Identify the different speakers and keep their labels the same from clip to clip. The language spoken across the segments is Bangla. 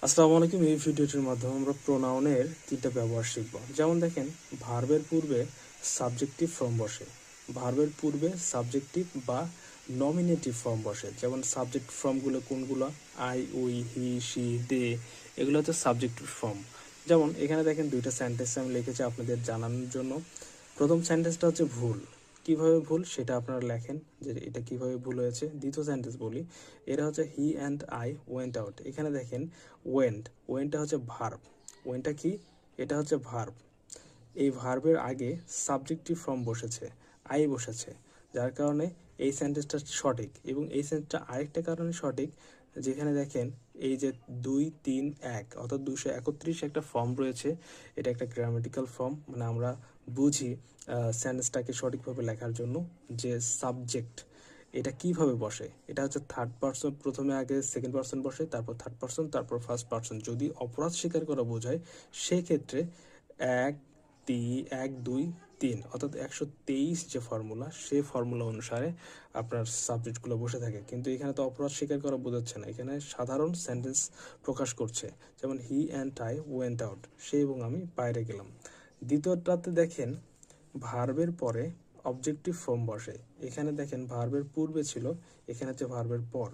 Speaker 1: আসসালামু আলাইকুম। এই ভিডিওটির মাধ্যমে আমরা প্রোনাউনের তিনটা ব্যবহার শিখব। যেমন দেখেন, ভার্বের পূর্বে সাবজেক্টিভ ফর্ম বসে, ভার্বের পূর্বে সাবজেক্টিভ বা নমিনেটিভ ফর্ম বসে। যেমন সাবজেক্ট ফর্মগুলো কোনগুলো? আই, উই, হি, শি, দে, এগুলো হচ্ছে সাবজেক্টিভ ফর্ম। যেমন এখানে দেখেন দুইটা সেন্টেন্স আমি লিখেছি আপনাদের জানানোর জন্য। প্রথম সেন্টেন্সটা হচ্ছে ভুল। কিভাবে ভুল সেটা আপনারা লেখেন যে এটা কিভাবে ভুল হয়েছে। দ্বিতীয় সেন্টেন্স বলি, এটা হচ্ছে হি অ্যান্ড আই ওয়েন্ট আউট। এখানে দেখেন ওয়েন্টটা হচ্ছে ভার্ব। ওয়েন্টটা কি? এটা হচ্ছে ভার্ব। এই ভার্বের আগে সাবজেক্টিভ ফর্ম বসেছে, আই বসেছে, যার কারণে এই সেন্টেন্সটা সঠিক। এবং এই সেন্টেন্সটা আরেকটা কারণে সঠিক, যেখানে দেখেন এই যে 2, 3, 1 অর্থাৎ 231 একটা ফর্ম রয়েছে। এটা একটা গ্রামাটিক্যাল ফর্ম, মানে আমরা বুঝি সেন্টেন্সটাকে সঠিকভাবে লেখার জন্য যে সাবজেক্ট এটা কিভাবে বসে। এটা হচ্ছে থার্ড পারসন, প্রথমে আগে সেকেন্ড পারসন বসে, তারপর থার্ড পারসন, তারপর ফার্স্ট পারসন। যদি অপরাধ স্বীকার করা বোঝায় সেক্ষেত্রে 1, 2, 3 অর্থাৎ 123 যে ফর্মুলা, সেই ফর্মুলা অনুসারে আপনার সাবজেক্টগুলো বসে থাকে। কিন্তু এখানে তো অপরাধ স্বীকার করা বোঝাচ্ছে না, এখানে সাধারণ সেন্টেন্স প্রকাশ করছে। যেমন he and I went out, সে এবং আমি বাইরে গেলাম। দ্বিতীয়টাতে দেখেন ভার্বের পরে অবজেক্টিভ ফর্ম বসে। এখানে দেখেন ভার্বের পূর্বে ছিল, এখানে হচ্ছে ভার্বের পর।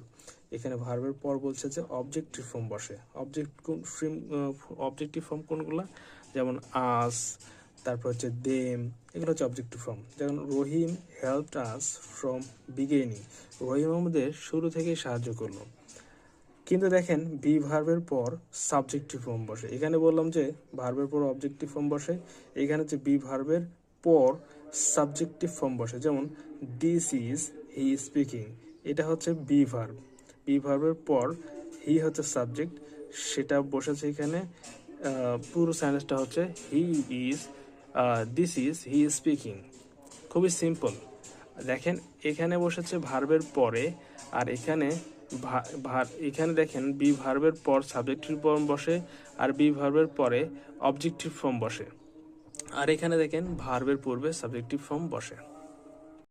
Speaker 1: এখানে ভার্বের পর বলছে যে অবজেক্টিভ ফর্ম বসে। অবজেক্টিভ ফর্ম কোনগুলা? যেমন আস, তারপর হচ্ছে দেম, এগুলো হচ্ছে অবজেক্টিভ ফর্ম। যেমন রহিম হেল্পড আস ফ্রম বিগিনিং, রহিম আমাদের শুরু থেকেই সাহায্য করলো। কিন্তু দেখেন বি ভার্বের পর সাবজেক্টিভ ফর্ম বসে। এখানে বললাম যে ভার্বের পর অবজেক্টিভ ফর্ম বসে, এখানে হচ্ছে বি ভার্বের পর সাবজেক্টিভ ফর্ম বসে। যেমন দিস ইজ হি স্পিকিং, এটা হচ্ছে বি ভার্ব। বি ভার্বের পর হি হচ্ছে সাবজেক্ট, সেটা বসেছে এখানে। পুরো সেন্টেন্সটা হচ্ছে he is, this is he speaking. খুবই সিম্পল। দেখেন এখানে বসেছে ভার্বের পরে, আর এখানে এখানে দেখেন বি ভার্বের পর সাবজেক্টিভ ফর্ম বসে, আর বি ভার্বের পরে অবজেক্টিভ ফর্ম বসে। আর এখানে দেখেন ভার্বের পূর্বে সাবজেক্টিভ ফর্ম বসে।